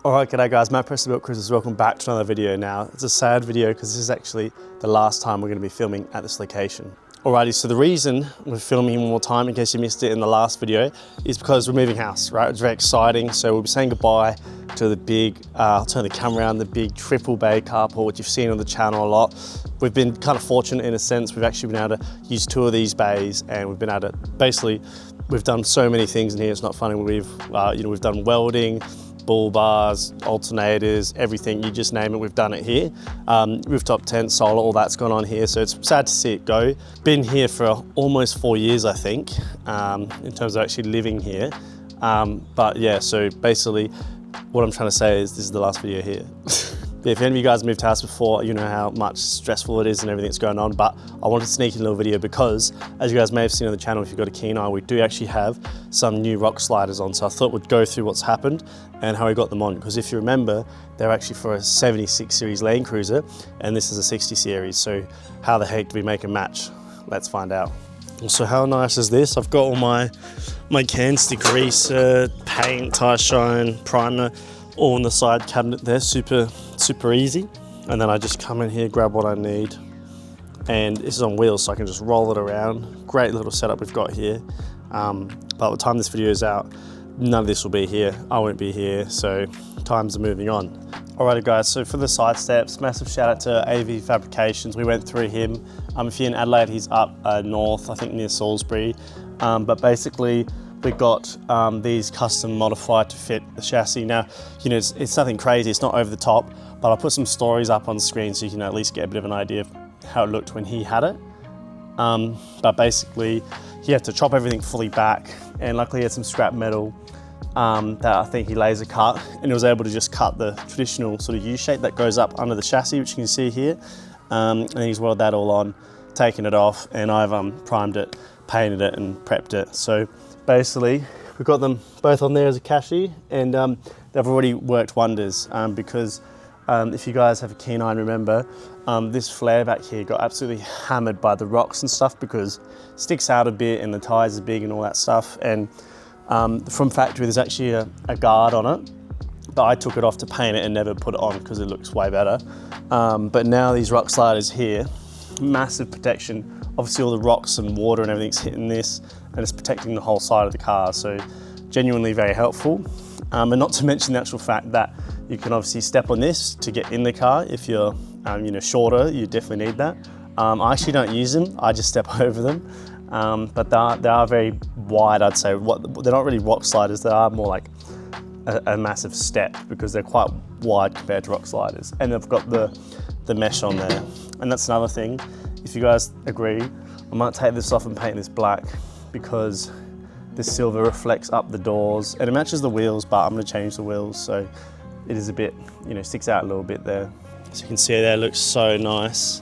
Alright, g'day guys, Matt Preston Built Cruisers, welcome back to another video now. It's a sad video because this is actually the last time we're going to be filming at this location. Alrighty, so the reason we're filming one more time, in case you missed it in the last video, is because we're moving house, right? It's very exciting, so we'll be saying goodbye to the big, I'll turn the camera around, the big triple bay carport, which you've seen on the channel a lot. We've been kind of fortunate in a sense, we've actually been able to use 2 of these bays, and we've been able to, basically, we've done so many things in here, it's not funny. We've done welding, bull bars, alternators, everything, you just name it, we've done it here. Rooftop tent, solar, all that's gone on here, so it's sad to see it go. Been here for almost 4 years, I think, in terms of actually living here. But yeah, so basically, what I'm trying to say is this is the last video here. If any of you guys moved house before, you know how much stressful it is and everything that's going on, but I wanted to sneak in a little video because, as you guys may have seen on the channel, if you've got a keen eye, we do actually have some new rock sliders on. So I thought we'd go through what's happened and how we got them on. Because if you remember, they're actually for a 76 series lane cruiser, and this is a 60 series. So how the heck do we make a match? Let's find out. So how nice is this? I've got all my cans, degreaser, paint, tire shine, primer, all in the side cabinet there, super easy. And then I just come in here, grab what I need. And this is on wheels, so I can just roll it around. Great little setup we've got here. By the time this video is out, none of this will be here. I won't be here, so times are moving on. Alrighty guys, so for the side steps, massive shout out to AV Fabrications. We went through him. If you're in Adelaide, he's up north, I think near Salisbury. But basically, we got these custom modified to fit the chassis. Now, you know, it's nothing crazy, it's not over the top, but I'll put some stories up on the screen so you can at least get a bit of an idea of how it looked when he had it. But basically, he had to chop everything fully back, and luckily he had some scrap metal that I think he laser cut, and he was able to just cut the traditional sort of U shape that goes up under the chassis, which you can see here. And he's welded that all on, taken it off, and I've primed it, painted it, and prepped it. So basically, we've got them both on there as a chassis, and they've already worked wonders because if you guys have a keen eye and remember, this flare back here got absolutely hammered by the rocks and stuff because it sticks out a bit and the tires are big and all that stuff. And from factory, there's actually a guard on it, but I took it off to paint it and never put it on because it looks way better. But now these rock sliders here, massive protection. Obviously all the rocks and water and everything's hitting this, and it's protecting the whole side of the car. So genuinely very helpful. And not to mention the actual fact that you can obviously step on this to get in the car. If you're shorter, you definitely need that. I actually don't use them, I just step over them. But they are very wide, I'd say. They're not really rock sliders, they are more like a massive step because they're quite wide compared to rock sliders. And they've got the mesh on there. And that's another thing, if you guys agree, I might take this off and paint this black because the silver reflects up the doors and it matches the wheels, but I'm gonna change the wheels so it is a bit, sticks out a little bit there. So you can see there, it looks so nice.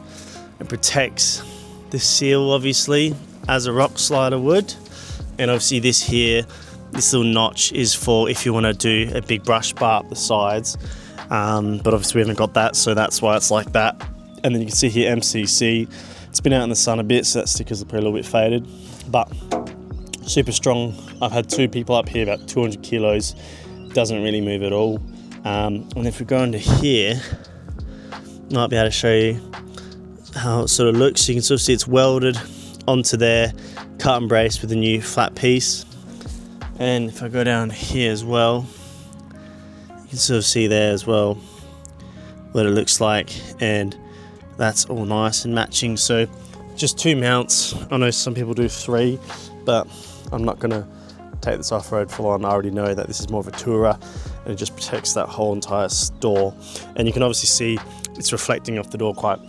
It protects the seal, obviously, as a rock slider would. And obviously this here, this little notch is for if you wanna do a big brush bar up the sides. But obviously we haven't got that, so that's why it's like that. And then you can see here MCC. It's been out in the sun a bit, so that sticker's probably a little bit faded, but super strong. I've had 2 people up here, about 200 kilos. Doesn't really move at all. And if we go into here, might be able to show you how it sort of looks. You can sort of see it's welded onto there, cut and braced with a new flat piece. And if I go down here as well, you can sort of see there as well what it looks like, and that's all nice and matching. So just 2 mounts. I know some people do 3, but I'm not gonna take this off-road full on. I already know that this is more of a tourer, and it just protects that whole entire door. And you can obviously see it's reflecting off the door quite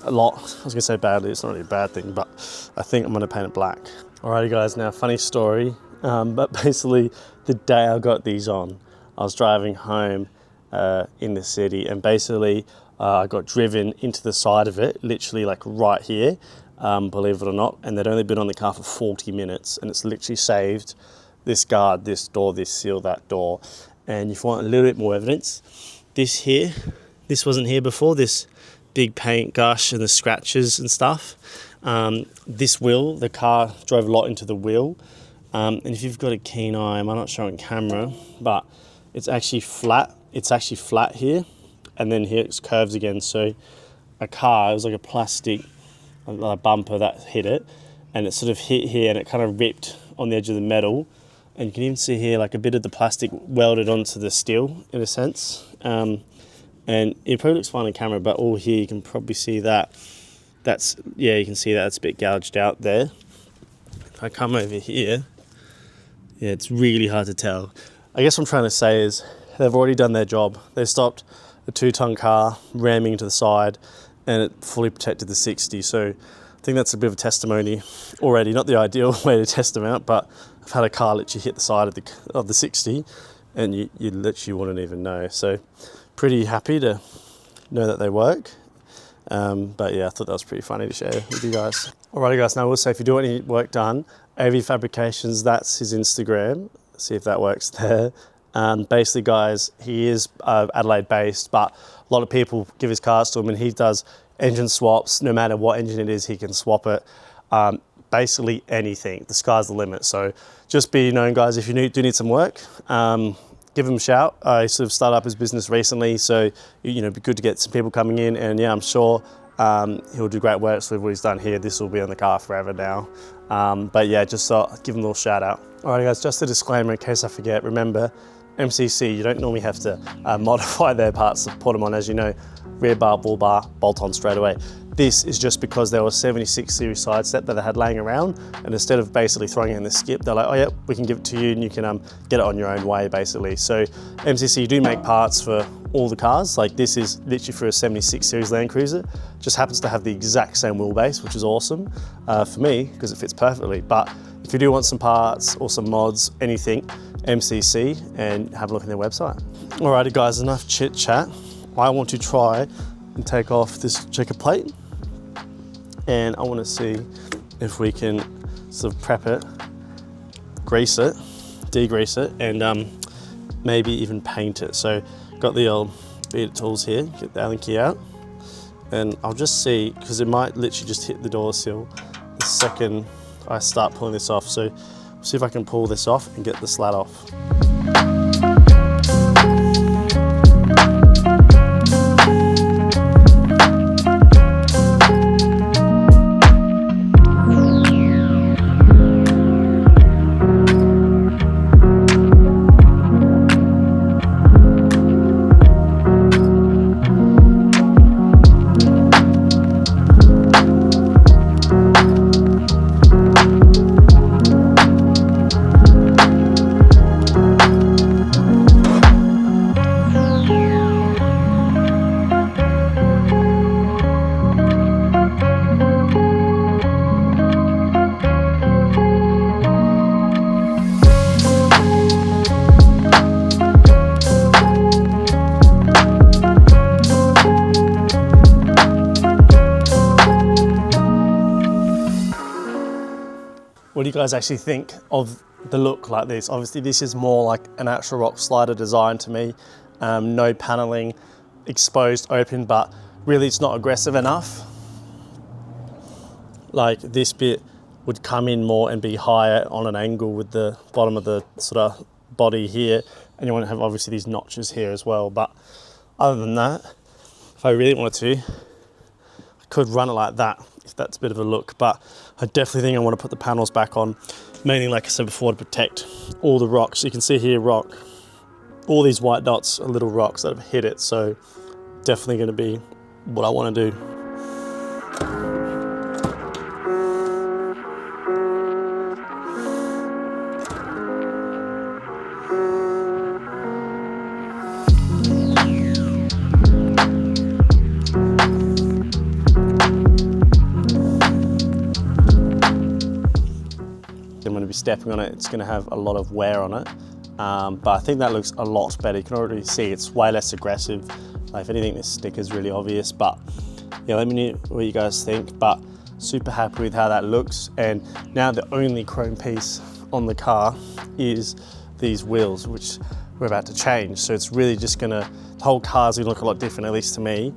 a lot. I was gonna say badly, it's not really a bad thing, but I think I'm gonna paint it black. Alrighty guys, now funny story, but basically the day I got these on, I was driving home in the city, and basically I got driven into the side of it, literally like right here, believe it or not, and they'd only been on the car for 40 minutes, and it's literally saved this guard, this door, this seal, that door. And if you want a little bit more evidence, this here, this wasn't here before, this big paint gush and the scratches and stuff. This wheel, the car drove a lot into the wheel. And if you've got a keen eye, I'm not showing camera, but it's actually flat it's actually flat here, and then here it curves again. So a car, it was like a plastic bumper that hit it, and it sort of hit here and it kind of ripped on the edge of the metal. And you can even see here like a bit of the plastic welded onto the steel in a sense. And it probably looks fine on camera, but all here you can probably see that. That's, yeah, you can see that it's a bit gouged out there. If I come over here, yeah, it's really hard to tell. I guess what I'm trying to say is they've already done their job. They stopped a 2-ton car ramming to the side, and it fully protected the 60. So I think that's a bit of a testimony already. Not the ideal way to test them out, but I've had a car literally hit the side of the 60, and you literally wouldn't even know. So pretty happy to know that they work. But yeah, I thought that was pretty funny to share with you guys. Alrighty guys, now I will say if you do any work done, AV Fabrications, that's his Instagram. See if that works there. Basically guys, he is Adelaide based, but a lot of people give his cars to him, and he does engine swaps. No matter what engine it is, he can swap it. Basically anything, the sky's the limit. So just be known guys, if you do need some work, give him a shout. I sort of started up his business recently, so it'd be good to get some people coming in, and yeah, I'm sure he'll do great work. So what he's done here, this will be on the car forever now. But yeah, just give him a little shout out. Alright guys, just a disclaimer in case I forget. Remember, MCC, you don't normally have to modify their parts to put them on. As you know, rear bar, bull bar, bolt on straight away. This is just because there was 76 series side step that they had laying around, and instead of basically throwing it in the skip, they're like, oh yeah, we can give it to you and you can get it on your own way basically. So MCC do make parts for all the cars. Like this is literally for a 76 series Land Cruiser. Just happens to have the exact same wheelbase, which is awesome for me because it fits perfectly. But if you do want some parts or some mods, anything, MCC, and have a look at their website. Alrighty guys, enough chit chat. I want to try and take off this checker plate, and I want to see if we can sort of prep it, grease it, degrease it, and maybe even paint it. So got the old bead tools here, get the Allen key out, and I'll just see, because it might literally just hit the door sill the second I start pulling this off. So see if I can pull this off and get the slat off. What do you guys actually think of the look like this? Obviously this is more like an actual rock slider design to me. No paneling, exposed, open, but really it's not aggressive enough. Like this bit would come in more and be higher on an angle with the bottom of the sort of body here. And you want to have obviously these notches here as well. But other than that, if I really wanted to, I could run it like that, if that's a bit of a look. But I definitely think I want to put the panels back on, mainly like I said before, to protect all the rocks. You can see here rock, all these white dots are little rocks that have hit it. So definitely going to be what I want to do. I'm going to be stepping on it, it's going to have a lot of wear on it, but I think that looks a lot better. You can already see it's way less aggressive. Like if anything, this sticker is really obvious, but yeah, let me know what you guys think. But super happy with how that looks. And now the only chrome piece on the car is these wheels, which we're about to change. So it's really just the whole car's gonna look a lot different, at least to me.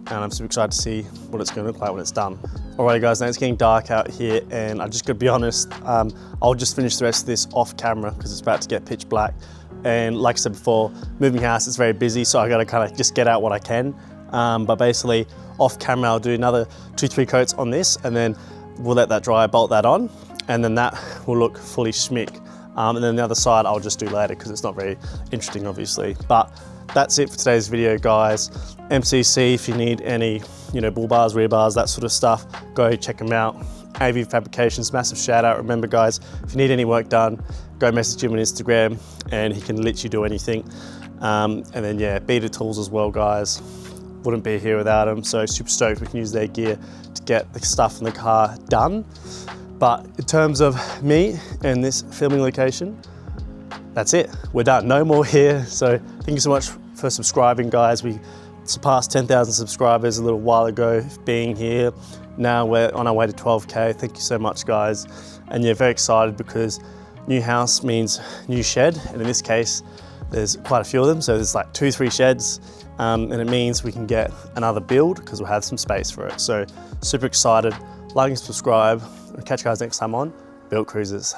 And I'm super excited to see what it's going to look like when it's done. Alright guys, now it's getting dark out here, and I just got to be honest, I'll just finish the rest of this off camera because it's about to get pitch black. and like I said before, moving house, it's very busy, so I gotta kind of just get out what I can. But basically, off camera, I'll do another 2-3 coats on this, and then we'll let that dry, bolt that on, and then that will look fully schmick. And then the other side I'll just do later because it's not very interesting, obviously. But that's it for today's video, guys. MCC, if you need any, bull bars, rear bars, that sort of stuff, go check them out. AV Fabrications, massive shout out. Remember, guys, if you need any work done, go message him on Instagram and he can literally do anything. And then yeah, Beta Tools as well, guys. Wouldn't be here without them. So super stoked we can use their gear to get the stuff in the car done. But in terms of me and this filming location, that's it. We're done. No more here. So thank you so much for subscribing, guys. We surpassed 10,000 subscribers a little while ago being here. Now we're on our way to 12K. Thank you so much, guys. And yeah, very excited because new house means new shed. And in this case, there's quite a few of them. So there's like 2-3 sheds. And it means we can get another build because we'll have some space for it. So super excited. Like and subscribe. I'll catch you guys next time on Built Cruisers.